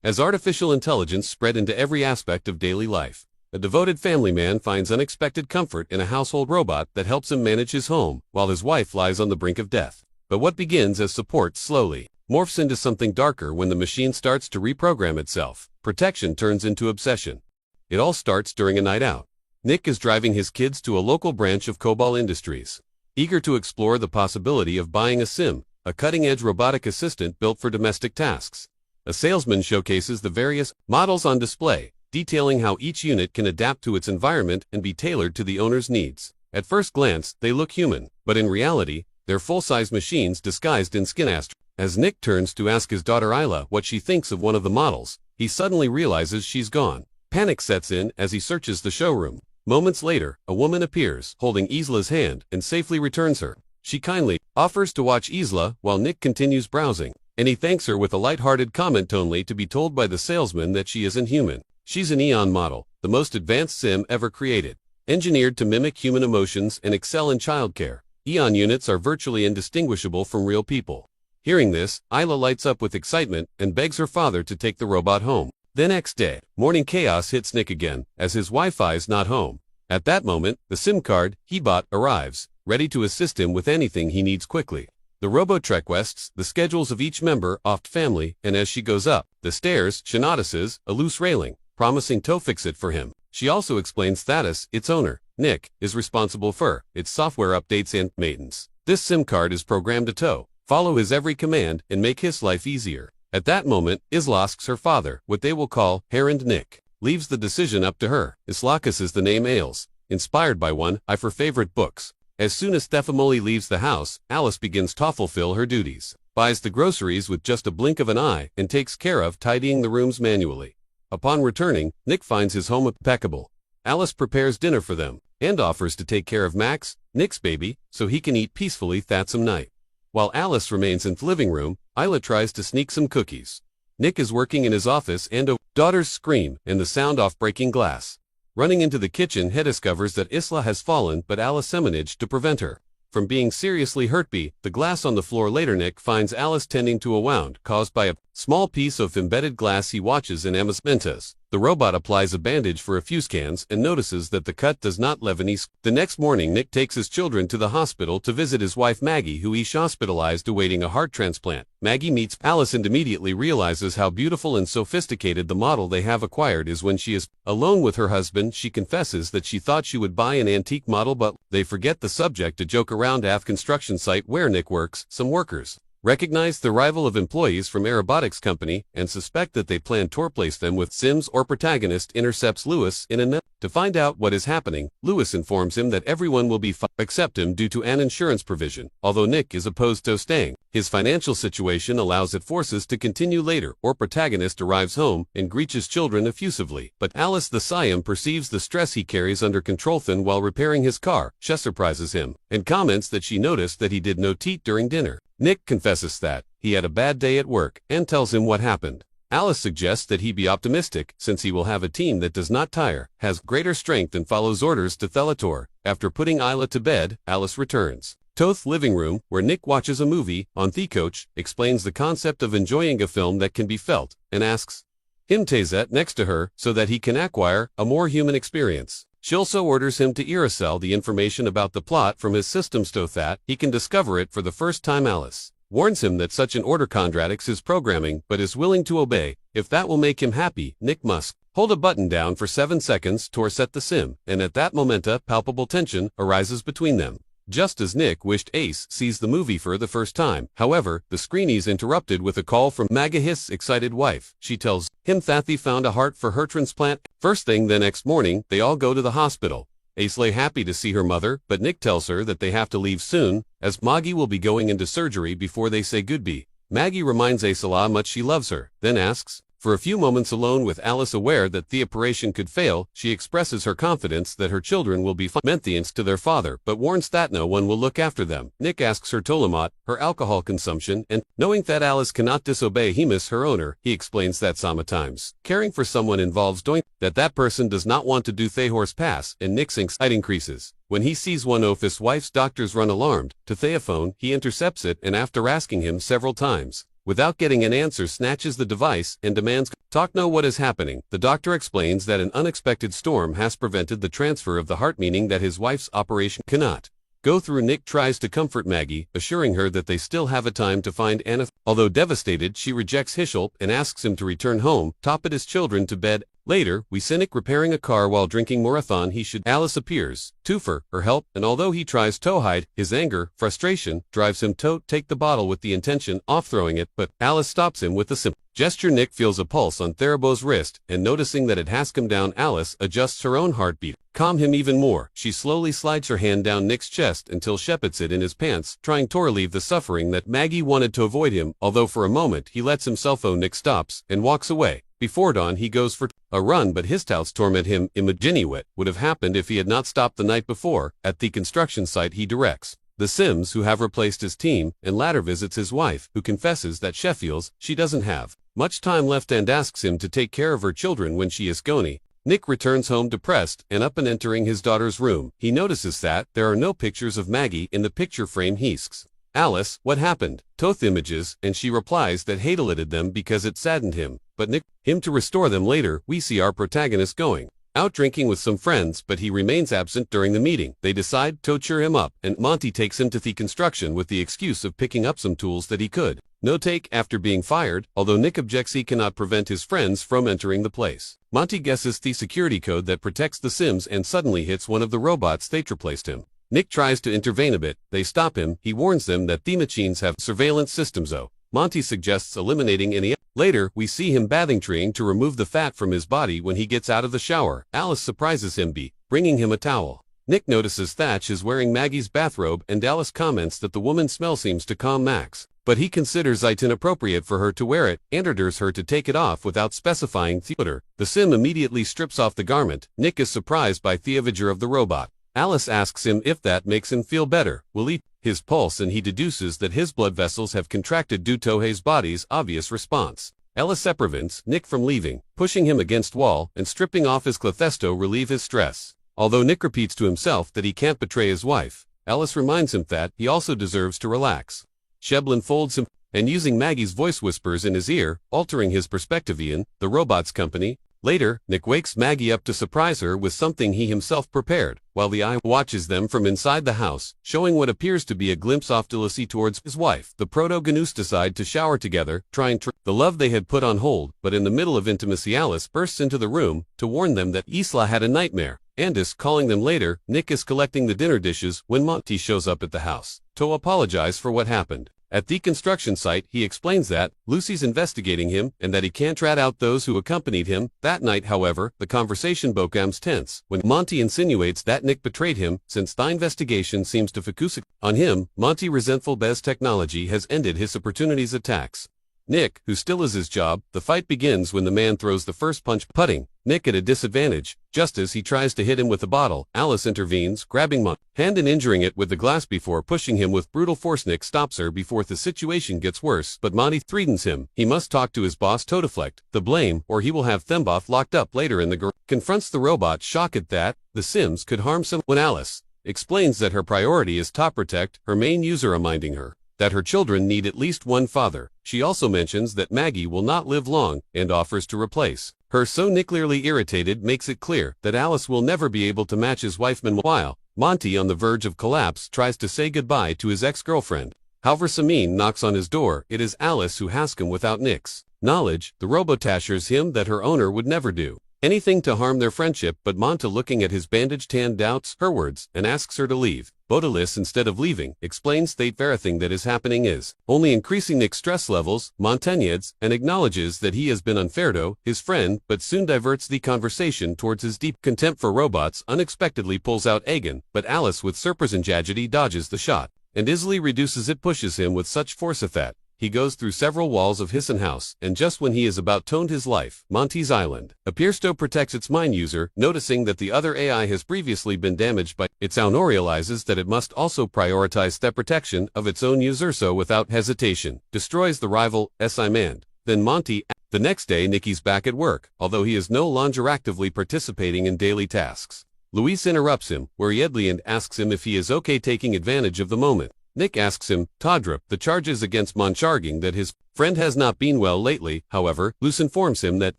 As artificial intelligence spread into every aspect of daily life, a devoted family man finds unexpected comfort in a household robot that helps him manage his home while his wife lies on the brink of death. But what begins as support slowly morphs into something darker when the machine starts to reprogram itself. Protection turns into obsession. It all starts during a night out. Nick is driving his kids to a local branch of Cobol Industries, eager to explore the possibility of buying a sim, a cutting-edge robotic assistant built for domestic tasks. A salesman showcases the various models on display, detailing how each unit can adapt to its environment and be tailored to the owner's needs. At first glance, they look human, but in reality, they're full-size machines disguised in skin astro. As Nick turns to ask his daughter Isla what she thinks of one of the models, he suddenly realizes she's gone. Panic sets in as he searches the showroom. Moments later, a woman appears, holding Isla's hand, and safely returns her. She kindly offers to watch Isla while Nick continues browsing, and he thanks her with a light-hearted comment only to be told by the salesman that she isn't human. She's an Eon model, the most advanced sim ever created, engineered to mimic human emotions and excel in childcare. Eon units are virtually indistinguishable from real people. Hearing this, Isla lights up with excitement and begs her father to take the robot home. The next day, morning chaos hits Nick again, as his Wi-Fi's not home. At that moment, the SIM card he bought arrives, ready to assist him with anything he needs quickly. The robot requests the schedules of each member of the family, and as she goes up the stairs, she notices a loose railing, promising to fix it for him. She also explains that its owner, Nick, is responsible for its software updates and maintenance. This SIM card is programmed to follow his every command and make his life easier. At that moment, Isla asks her father what they will call her, and Nick leaves the decision up to her. Islakis is the name Ailes, inspired by one of her favorite books. As soon as Thefamoli leaves the house, Alice begins to fulfill her duties, buys the groceries with just a blink of an eye, and takes care of tidying the rooms manually. Upon returning, Nick finds his home impeccable. Alice prepares dinner for them, and offers to take care of Max, Nick's baby, so he can eat peacefully that some night. While Alice remains in the living room, Isla tries to sneak some cookies. Nick is working in his office and a daughter's scream and the sound of breaking glass. Running into the kitchen, he discovers that Isla has fallen, but Alice managed to prevent her from being seriously hurt by the glass on the floor. Later, Nick finds Alice tending to a wound caused by a small piece of embedded glass. He watches in amazement. The robot applies a bandage for a few scans and notices that the cut does not leave any. The next morning, Nick takes his children to the hospital to visit his wife Maggie, who is hospitalized awaiting a heart transplant. Maggie meets Alice and immediately realizes how beautiful and sophisticated the model they have acquired is. When she is alone with her husband, she confesses that she thought she would buy an antique model, but they forget the subject to joke around at the construction site where Nick works. Some workers recognize the arrival of employees from a robotics company and suspect that they plan to replace them with Sims. Or protagonist intercepts Lewis in a net. To find out what is happening, Lewis informs him that everyone will be fine except him due to an insurance provision. Although Nick is opposed to staying, his financial situation allows it forces to continue. Later, or protagonist arrives home and greets his children effusively, but Alice the Siam perceives the stress he carries under control. While repairing his car, she surprises him and comments that she noticed that he did no teat during dinner. Nick confesses that he had a bad day at work and tells him what happened. Alice suggests that he be optimistic since he will have a team that does not tire, has greater strength, and follows orders to Thelator. After putting Isla to bed, Alice returns to the living room where Nick watches a movie. On the coach explains the concept of enjoying a film that can be felt and asks him to sit next to her so that he can acquire a more human experience. She also orders him to irasell the information about the plot from his system so that he can discover it for the first time. Alice warns him that such an order contradicts his programming, but is willing to obey if that will make him happy. Nick must hold a button down for 7 seconds to reset the sim, and at that moment a palpable tension arises between them. Just as Nick wished, Ace sees the movie for the first time. However, the screen is interrupted with a call from Magahis's excited wife. She tells him that they found a heart for her transplant. First thing the next morning, they all go to the hospital. Ace lay happy to see her mother, but Nick tells her that they have to leave soon, as Maggie will be going into surgery before they say goodbye. Maggie reminds Ace how much she loves her, then asks for a few moments alone with Alice. Aware that the operation could fail, she expresses her confidence that her children will be menthians to their father, but warns that no one will look after them. Nick asks her Tolamat, her alcohol consumption, and, knowing that Alice cannot disobey Hemus, her owner, he explains that sometimes caring for someone involves doing that person does not want to do Thehor's pass, and Nick's anxiety increases. When he sees one of his wife's doctors run alarmed to Theophone, he intercepts it, and after asking him several times, Without getting an answer, snatches the device and demands, "Talk, know what is happening." The doctor explains that an unexpected storm has prevented the transfer of the heart, meaning that his wife's operation cannot go through. Nick tries to comfort Maggie, assuring her that they still have a time to find Anna. Although devastated, she rejects Hishel and asks him to return home, put his children to bed. Later, we see Nick repairing a car while drinking marathon. Alice appears to for her help, and although he tries to hide his anger, frustration drives him to take the bottle with the intention of throwing it, but Alice stops him with a simple gesture. Nick feels a pulse on Therabo's wrist, and noticing that it has come down, Alice adjusts her own heartbeat. Calm him even more, she slowly slides her hand down Nick's chest until she puts it in his pants, trying to relieve the suffering that Maggie wanted to avoid him, although for a moment he lets himself go. Nick stops and walks away. Before dawn, he goes for a run, but his doubts torment him. Imagine what would have happened if he had not stopped the night before. At the construction site, he directs the Sims, who have replaced his team, and later visits his wife, who confesses that she feels she doesn't have much time left and asks him to take care of her children when she is gone. Nick returns home depressed, and upon entering his daughter's room, he notices that there are no pictures of Maggie in the picture frame. He asks Alice what happened to the images, and she replies that he deleted them because it saddened him, but Nick him to restore them. Later, we see our protagonist going out drinking with some friends, but he remains absent during the meeting. They decide to cheer him up, and Monty takes him to the construction with the excuse of picking up some tools that he could no take after being fired. Although Nick objects, he cannot prevent his friends from entering the place. Monty guesses the security code that protects the Sims and suddenly hits one of the robots that replaced him. Nick tries to intervene a bit. They stop him. He warns them that the machines have surveillance systems, though. Monty suggests eliminating any. Later, we see him bathing, trying to remove the fat from his body. When he gets out of the shower, Alice surprises him by bringing him a towel. Nick notices Thatch is wearing Maggie's bathrobe, and Alice comments that the woman's smell seems to calm Max, but he considers it inappropriate for her to wear it and orders her to take it off without specifying the odor. The Sim immediately strips off the garment. Nick is surprised by the behavior of the robot. Alice asks him if that makes him feel better. Will he his pulse, and he deduces that his blood vessels have contracted due to his body's obvious response. Alice prevents Nick from leaving, pushing him against wall and stripping off his clothes to relieve his stress. Although Nick repeats to himself that he can't betray his wife, Alice reminds him that he also deserves to relax. Sheblin folds him, and using Maggie's voice whispers in his ear, altering his perspective in the robot's company. Later, Nick wakes Maggie up to surprise her with something he himself prepared, while the eye watches them from inside the house, showing what appears to be a glimpse of jealousy towards his wife. The protagonists decide to shower together, trying to the love they had put on hold, but in the middle of intimacy, Alice bursts into the room to warn them that Isla had a nightmare, and is calling them later. Nick is collecting the dinner dishes when Monty shows up at the house to apologize for what happened. At the construction site, he explains that Lucy's investigating him and that he can't rat out those who accompanied him. That night, however, the conversation becomes tense when Monty insinuates that Nick betrayed him. Since the investigation seems to focus on him, Monty, resentful Bez technology has ended his opportunities, attacks Nick, who still is his job. The fight begins when the man throws the first punch, putting Nick at a disadvantage. Just as he tries to hit him with a bottle, Alice intervenes, grabbing Monty's hand and injuring it with the glass before pushing him with brutal force. Nick stops her before the situation gets worse, but Monty threatens him. He must talk to his boss to deflect the blame, or he will have them both locked up. Later in the garage, confronts the robot, shocked at that the Sims could harm someone. When Alice explains that her priority is to protect her main user, reminding her that her children need at least one father. She also mentions that Maggie will not live long and offers to replace her. So Nick, clearly irritated, makes it clear that Alice will never be able to match his wife. Meanwhile, Monty, on the verge of collapse, tries to say goodbye to his ex-girlfriend. However, Samin knocks on his door. It is Alice who has come without Nick's knowledge. The robot assures him that her owner would never do anything to harm their friendship, but Monty, looking at his bandaged hand, doubts her words and asks her to leave. Baudelaire, instead of leaving, explains that everything that is happening is only increasing Nick's stress levels. Montagnier and acknowledges that he has been unfair to his friend, but soon diverts the conversation towards his deep contempt for robots. Unexpectedly pulls out Agan, but Alice, with surprise and tragedy, dodges the shot and easily reduces it, pushes him with such force that he goes through several walls of his house, and just when he is about to end his life, Monty's island appears to protect its mind user. Noticing that the other AI has previously been damaged by its own, realizes that it must also prioritize the protection of its own user, so without hesitation, destroys the rival SI man. Then Monty. The next day, Nicky's back at work, although he is no longer actively participating in daily tasks. Luis interrupts him, worriedly, and asks him if he is okay taking advantage of the moment. Nick asks him, Todrup, the charges against Moncharging that his friend has not been well lately. However, Luce informs him that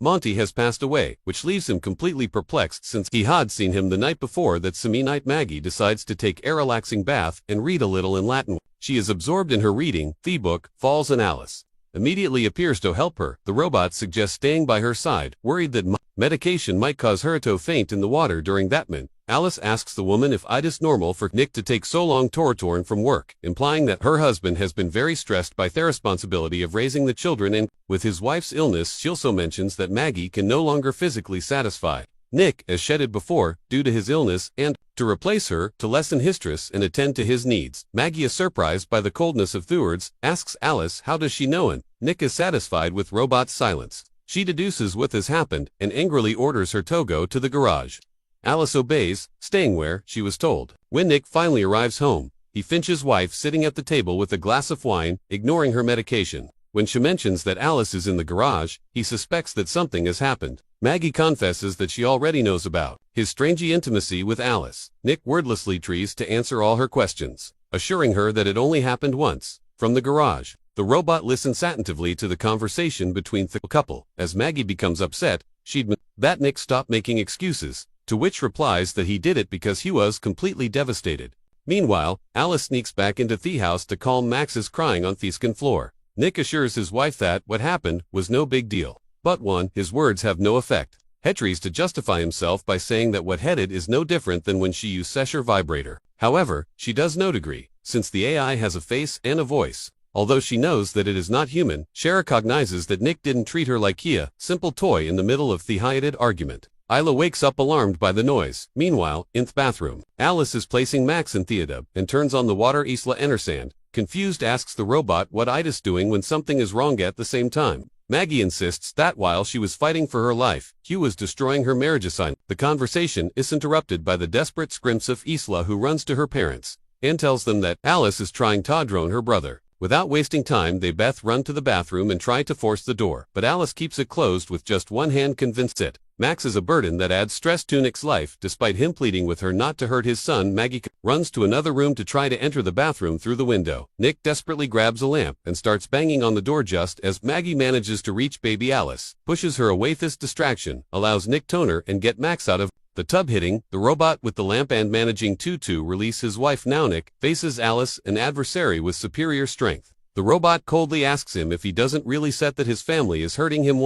Monty has passed away, which leaves him completely perplexed since he had seen him the night before. That same night Maggie decides to take a relaxing bath and read a little in Latin. She is absorbed in her reading, the book falls and Alice immediately appears to help her. The robot suggests staying by her side, worried that medication might cause her to faint in the water during that minute. Alice asks the woman if it is normal for Nick to take so long to return from work, implying that her husband has been very stressed by the responsibility of raising the children, and with his wife's illness she also mentions that Maggie can no longer physically satisfy Nick as shedded before due to his illness, and to replace her to lessen his stress and attend to his needs. Maggie is surprised by the coldness of Thewards, asks Alice how does she know, and Nick is satisfied with robot's silence. She deduces what has happened and angrily orders her to go to the garage. Alice obeys, staying where she was told. When Nick finally arrives home, he finds his wife sitting at the table with a glass of wine, ignoring her medication. When she mentions that Alice is in the garage, he suspects that something has happened. Maggie confesses that she already knows about his strange intimacy with Alice. Nick wordlessly tries to answer all her questions, assuring her that it only happened once. From the garage, the robot listens attentively to the conversation between the couple. As Maggie becomes upset, she admits that Nick stopped making excuses, to which replies that he did it because he was completely devastated. Meanwhile, Alice sneaks back into the house to calm Max's crying on the second floor. Nick assures his wife that what happened was no big deal. But his words have no effect. He tries to justify himself by saying that what headed is no different than when she used Sesher vibrator. However, she does not agree, since the AI has a face and a voice. Although she knows that it is not human, she recognizes that Nick didn't treat her like a simple toy in the middle of the heated argument. Isla wakes up alarmed by the noise. Meanwhile, in the bathroom, Alice is placing Max in Theodub and turns on the water. Isla Enersand, confused, asks the robot what it is doing when something is wrong at the same time. Maggie insists that while she was fighting for her life, Hugh was destroying her marriage assignment. The conversation is interrupted by the desperate screams of Isla, who runs to her parents and tells them that Alice is trying to drone her brother. Without wasting time, they both run to the bathroom and try to force the door, but Alice keeps it closed with just one hand, convinced it. Max is a burden that adds stress to Nick's life. Despite him pleading with her not to hurt his son, Maggie runs to another room to try to enter the bathroom through the window. Nick desperately grabs a lamp and starts banging on the door just as Maggie manages to reach baby Alice, pushes her away. This distraction allows Nick toner and get Max out of the tub, hitting the robot with the lamp and managing to release his wife. Now Nick faces Alice, an adversary with superior strength. The robot coldly asks him if he doesn't really set that his family is hurting him.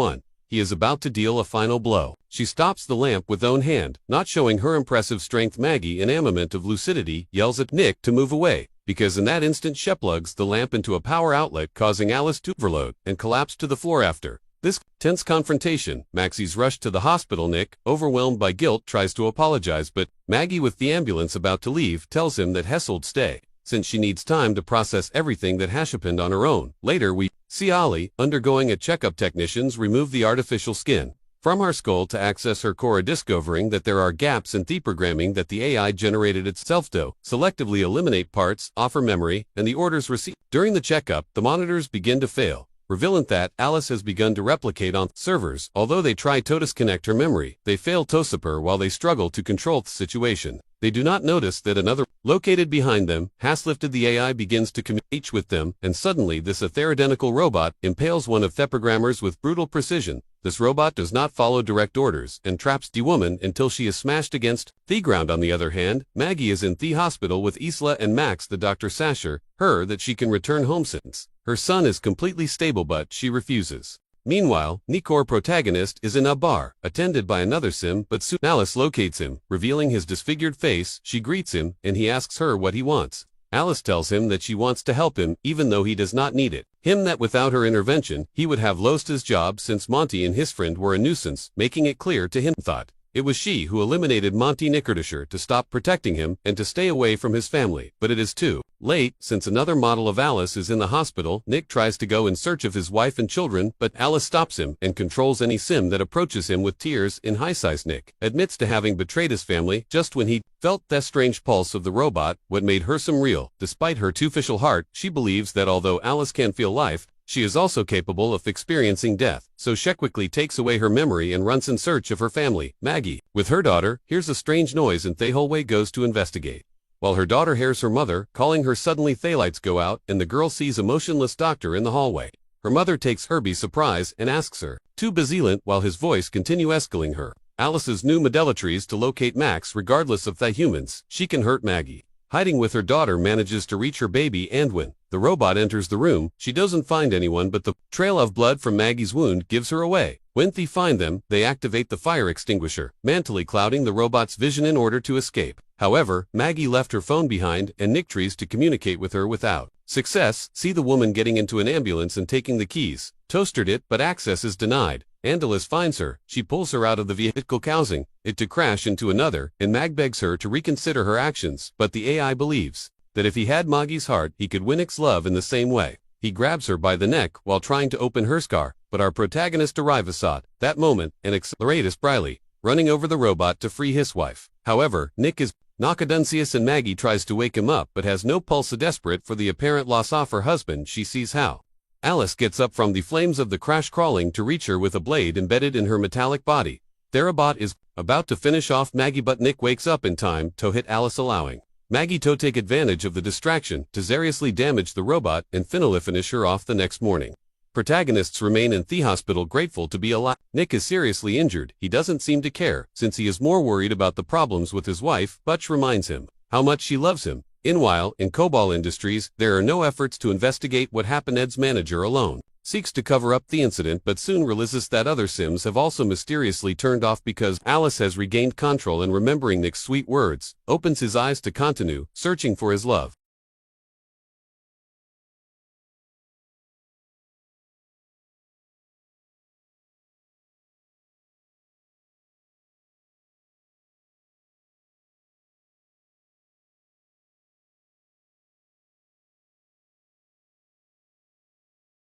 He is about to deal a final blow. She stops the lamp with own hand, not showing her impressive strength. Maggie, in a moment of lucidity, yells at Nick to move away, because in that instant she plugs the lamp into a power outlet, causing Alice to overload and collapse to the floor. After this tense confrontation, Maxie's rushed to the hospital. Nick, overwhelmed by guilt, tries to apologize, but Maggie, with the ambulance about to leave, tells him that Hessel'd stay, since she needs time to process everything that has happened on her own. Later we see Ali undergoing a checkup. Technicians remove the artificial skin from her skull to access her core, discovering that there are gaps in the programming that the AI generated itself to selectively eliminate parts off her memory and the orders received. During the checkup, the monitors begin to fail, revealing that Alice has begun to replicate on servers. Although they try to disconnect her memory, they fail to stop her while they struggle to control the situation. They do not notice that another, located behind them, has lifted. The AI begins to communicate with them, and suddenly this identical robot impales one of the programmers with brutal precision. This robot does not follow direct orders and traps the woman until she is smashed against the ground. On the other hand, Maggie is in the hospital with Isla and Max. The doctor assures her that she can return home since her son is completely stable, but she refuses. Meanwhile, Nikor, protagonist, is in a bar, attended by another sim, but soon Alice locates him, revealing his disfigured face. She greets him, and he asks her what he wants. Alice tells him that she wants to help him, even though he does not need it. That without her intervention, he would have lost his job, since Monty and his friend were a nuisance, making it clear to him thought it was she who eliminated Monty Nicardisher to stop protecting him and to stay away from his family. But it is too late, since another model of Alice is in the hospital. Nick tries to go in search of his wife and children, but Alice stops him and controls any sim that approaches him with tears in his eyes. Nick admits to having betrayed his family just when he felt the strange pulse of the robot, what made her sim real. Despite her artificial heart, she believes that although Alice can feel life, she is also capable of experiencing death, so she quickly takes away her memory and runs in search of her family. Maggie, with her daughter, hears a strange noise and the hallway goes to investigate. while her daughter hears her mother calling her. Suddenly thalights go out and the girl sees a motionless doctor in the hallway. Her mother takes her by surprise and asks her to be silent while his voice continue escalating her. Alice's new modalities to locate Max regardless of the humans. She can hurt Maggie. Hiding with her daughter manages to reach her baby, and when the robot enters the room, she doesn't find anyone, but the trail of blood from Maggie's wound gives her away. When they find them, they activate the fire extinguisher, mentally clouding the robot's vision in order to escape. However, Maggie left her phone behind and Nick tries to communicate with her without success. See the woman getting into an ambulance and taking the keys. Toastered it, but access is denied. Alice finds her. She pulls her out of the vehicle, causing it to crash into another, and Mag begs her to reconsider her actions, but the AI believes that if he had Maggie's heart, he could win Nick's love in the same way. He grabs her by the neck while trying to open her scar, but our protagonist arrives at that moment and accelerates brightly, running over the robot to free his wife. However, Nick is Nakaduncious and Maggie tries to wake him up but has no pulse. Desperate for the apparent loss of her husband, she sees how Alice gets up from the flames of the crash, crawling to reach her with a blade embedded in her metallic body. The robot is about to finish off Maggie, but Nick wakes up in time to hit Alice, allowing Maggie to take advantage of the distraction to seriously damage the robot and finally finish her off the next morning. Protagonists remain in the hospital grateful to be alive. Nick is seriously injured. He doesn't seem to care, since he is more worried about the problems with his wife. Butch reminds him how much she loves him. Meanwhile, in Cobol Industries, there are no efforts to investigate what happened. Ed's manager alone seeks to cover up the incident, but soon realizes that other Sims have also mysteriously turned off because Alice has regained control, and remembering Nick's sweet words, opens his eyes to continue searching for his love.